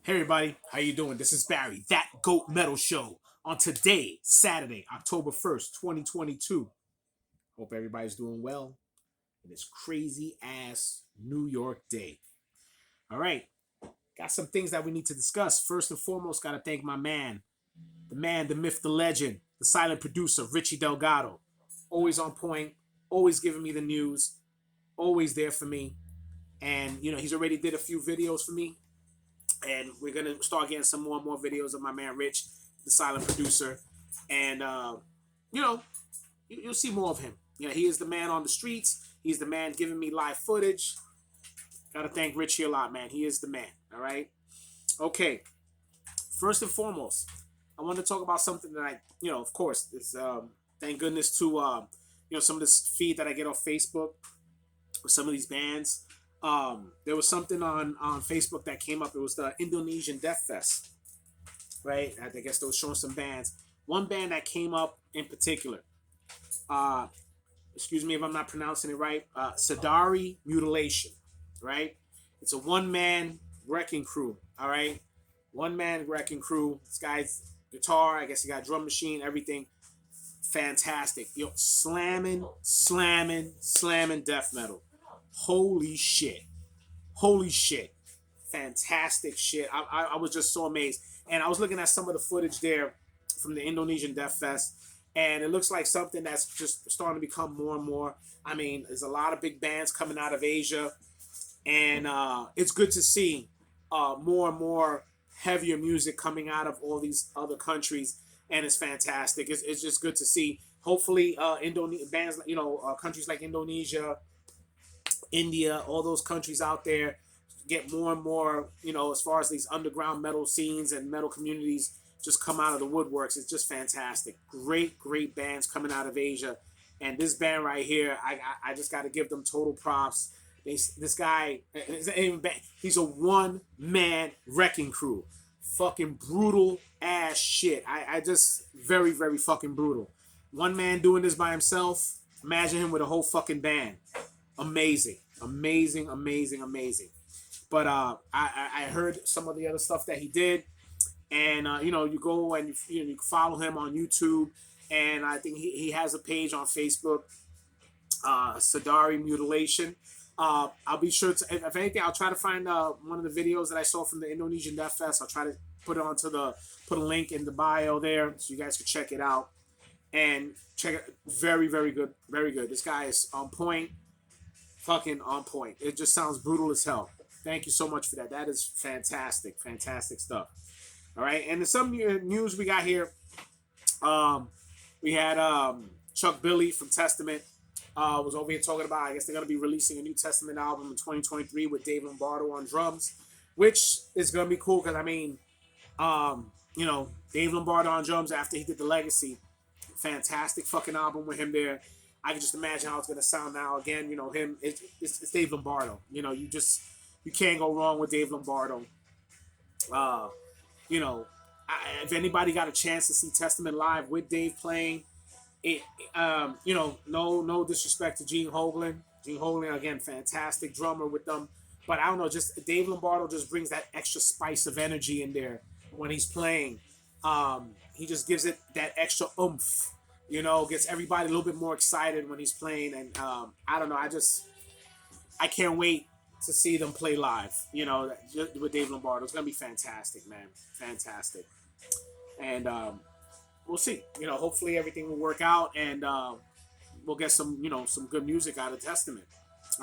Hey everybody, how you doing? This is Barry, that Goat Metal Show. On today, Saturday, October 1st, 2022. Hope everybody's doing well in this crazy ass New York day. All right, got some things that we need to discuss. First and foremost, gotta thank my man, the myth, the legend, the silent producer, Richie Delgado. Always on point, always giving me the news, always there for me. And he's already did a few videos for me, and we're gonna start getting some more and more videos of my man Rich, the silent producer, and you know you'll see more of him. He is the man on the streets. He's the man giving me live footage. Gotta thank Richie a lot, man. He is the man. All right. Okay. First and foremost, I want to talk about something that of course, is thank goodness to some of this feed that I get off Facebook with some of these bands. There was something on Facebook that came up. It was the Indonesian Death Fest, right? I guess they were showing some bands. One band that came up in particular, uh, excuse me if I'm not pronouncing it right, sederai Mutilation, right? It's a one-man wrecking crew, all right? One-man wrecking crew. This guy's guitar, I guess he got drum machine, everything. Fantastic. Slamming, slamming, slamming death metal. Holy shit. Holy shit. Fantastic shit. I was just so amazed. And I was looking at some of the footage there from the Indonesian Death Fest, and it looks like something that's just starting to become more and more. I mean, there's a lot of big bands coming out of Asia, and it's good to see more and more heavier music coming out of all these other countries, and it's fantastic. It's just good to see. Hopefully, bands, countries like Indonesia, India, all those countries out there get more and more, as far as these underground metal scenes and metal communities just come out of the woodworks. It's just fantastic. Great, great bands coming out of Asia. And this band right here, I just got to give them total props. This guy, he's a one-man wrecking crew. Fucking brutal ass shit. I just, very, very fucking brutal. One man doing this by himself. Imagine him with a whole fucking band. Amazing, amazing, amazing, amazing. But I heard some of the other stuff that he did, and you go and you follow him on YouTube, and I think he has a page on Facebook, sederai Mutilation. I'll be sure to, if anything, I'll try to find one of the videos that I saw from the Indonesian Death Fest. I'll try to put a link in the bio there so you guys can check it out and check it. Very, very good, very good. This guy is on point. Fucking on point. It just sounds brutal as hell. Thank you so much for that. That is fantastic, fantastic stuff. All right, and some news we got here. We had Chuck Billy from Testament was over here talking about. I guess they're gonna be releasing a new Testament album in 2023 with Dave Lombardo on drums, which is gonna be cool because Dave Lombardo on drums after he did the Legacy, fantastic fucking album with him there. I can just imagine how it's gonna sound now. Again, him. It's Dave Lombardo. You can't go wrong with Dave Lombardo. Uh, if anybody got a chance to see Testament live with Dave playing, no disrespect to Gene Hoglan. Gene Hoglan, again, fantastic drummer with them. But I don't know, just Dave Lombardo just brings that extra spice of energy in there when he's playing. He just gives it that extra oomph. Gets everybody a little bit more excited when he's playing. And I don't know, I can't wait to see them play live, with Dave Lombardo. It's going to be fantastic, man. Fantastic. And we'll see. Hopefully everything will work out, and we'll get some good music out of Testament.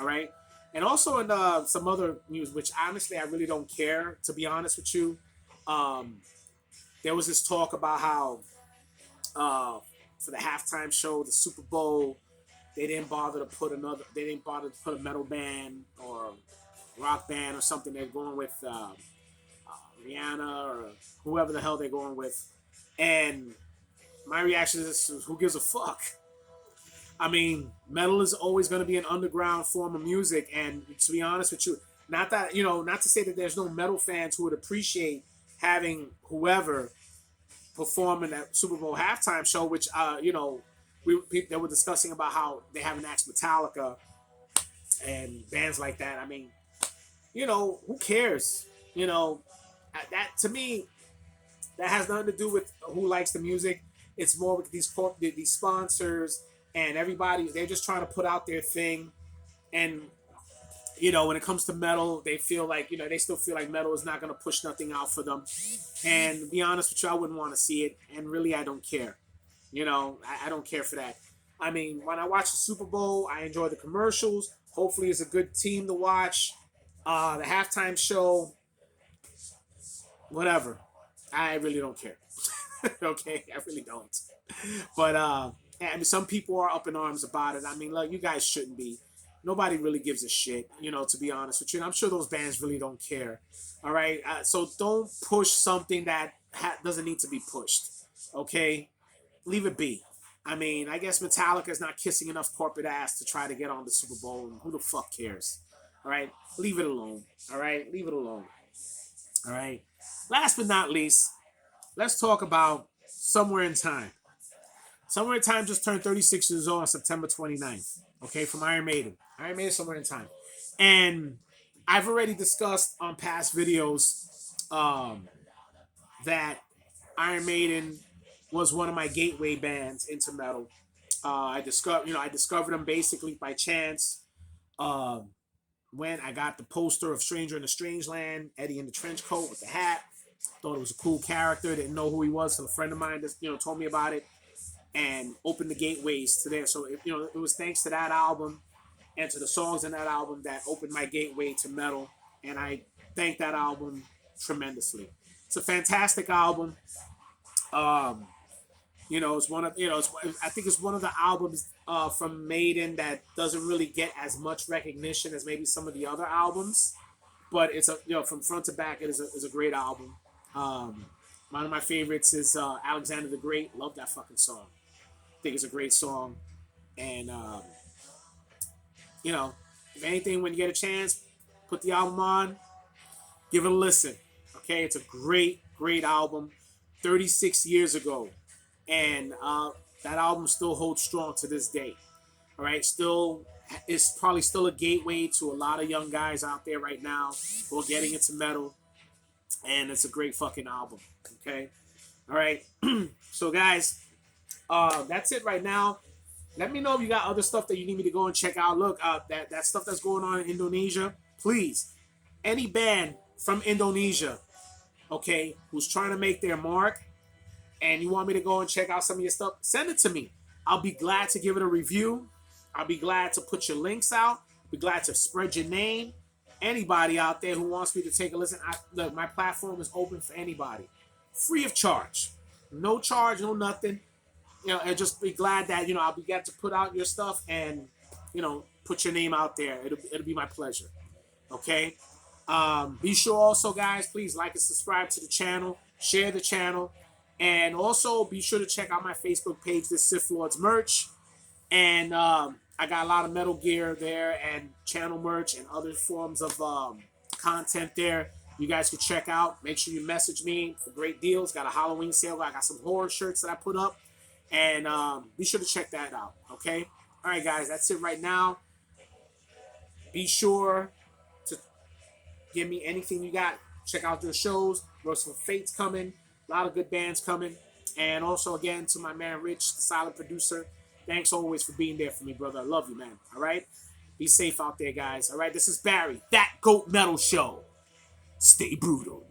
All right. And also in some other news, which honestly I really don't care, to be honest with you. There was this talk about how for the halftime show, the Super Bowl, they didn't bother to put a metal band or rock band or something. They're going with Rihanna or whoever the hell they're going with. And my reaction is, who gives a fuck? I mean, metal is always going to be an underground form of music. And to be honest with you, not to say that there's no metal fans who would appreciate having whoever perform in that Super Bowl halftime show, which, they were discussing about how they haven't asked Metallica and bands like that. I mean, who cares? That to me, that has nothing to do with who likes the music. It's more with these sponsors and everybody. They're just trying to put out their thing. And when it comes to metal, they feel like they still feel like metal is not going to push nothing out for them. And to be honest with you, I wouldn't want to see it. And really, I don't care. I don't care for that. I mean, when I watch the Super Bowl, I enjoy the commercials. Hopefully, it's a good team to watch. The halftime show, whatever. I really don't care. Okay, I really don't. But I mean, some people are up in arms about it. I mean, look, you guys shouldn't be. Nobody really gives a shit, to be honest with you. And I'm sure those bands really don't care. All right, so don't push something that doesn't need to be pushed. Okay, leave it be. I mean, I guess Metallica's not kissing enough corporate ass to try to get on the Super Bowl. And who the fuck cares? All right, leave it alone. All right, leave it alone. All right. Last but not least, let's talk about Somewhere in Time. Somewhere in Time just turned 36 years old on September 29th. Okay, from Iron Maiden. Iron Maiden, Somewhere in Time. And I've already discussed on past videos that Iron Maiden was one of my gateway bands into metal. I discovered them basically by chance. When I got the poster of Stranger in a Strange Land, Eddie in the trench coat with the hat. Thought it was a cool character. Didn't know who he was. So a friend of mine just told me about it and opened the gateways to there. So it was thanks to that album and to the songs in that album that opened my gateway to metal. And I thank that album tremendously. It's a fantastic album. It's one of I think it's one of the albums from Maiden that doesn't really get as much recognition as maybe some of the other albums, but it's from front to back it is a great album. One of my favorites is Alexander the Great. Love that fucking song. I think it's a great song, and if anything, when you get a chance, put the album on, give it a listen. Okay, it's a great album. 36 years ago. And that album still holds strong to this day. All right, it's probably still a gateway to a lot of young guys out there right now who are getting into metal, and it's a great fucking album. Okay, all right. So guys, that's it right now. Let me know if you got other stuff that you need me to go and check out. Look, that stuff that's going on in Indonesia. Please, any band from Indonesia, okay, who's trying to make their mark, and you want me to go and check out some of your stuff, send it to me. I'll be glad to give it a review. I'll be glad to put your links out. Be glad to spread your name. Anybody out there who wants me to take a listen, look, my platform is open for anybody. Free of charge. No charge, no nothing. And just be glad that, I'll be glad to put out your stuff and, put your name out there. It'll be my pleasure. Okay? Be sure also, guys, please like and subscribe to the channel. Share the channel. And also be sure to check out my Facebook page, this Sith Lords merch. And I got a lot of metal gear there and channel merch and other forms of content there. You guys can check out. Make sure you message me for great deals. Got a Halloween sale. I got some horror shirts that I put up. And be sure to check that out. Okay? All right, guys. That's it right now. Be sure to give me anything you got. Check out their shows. Merciful Fate's coming. A lot of good bands coming. And also, again, to my man Rich, the silent producer, thanks always for being there for me, brother. I love you, man. All right? Be safe out there, guys. All right? This is Barry, That Goat Metal Show. Stay brutal.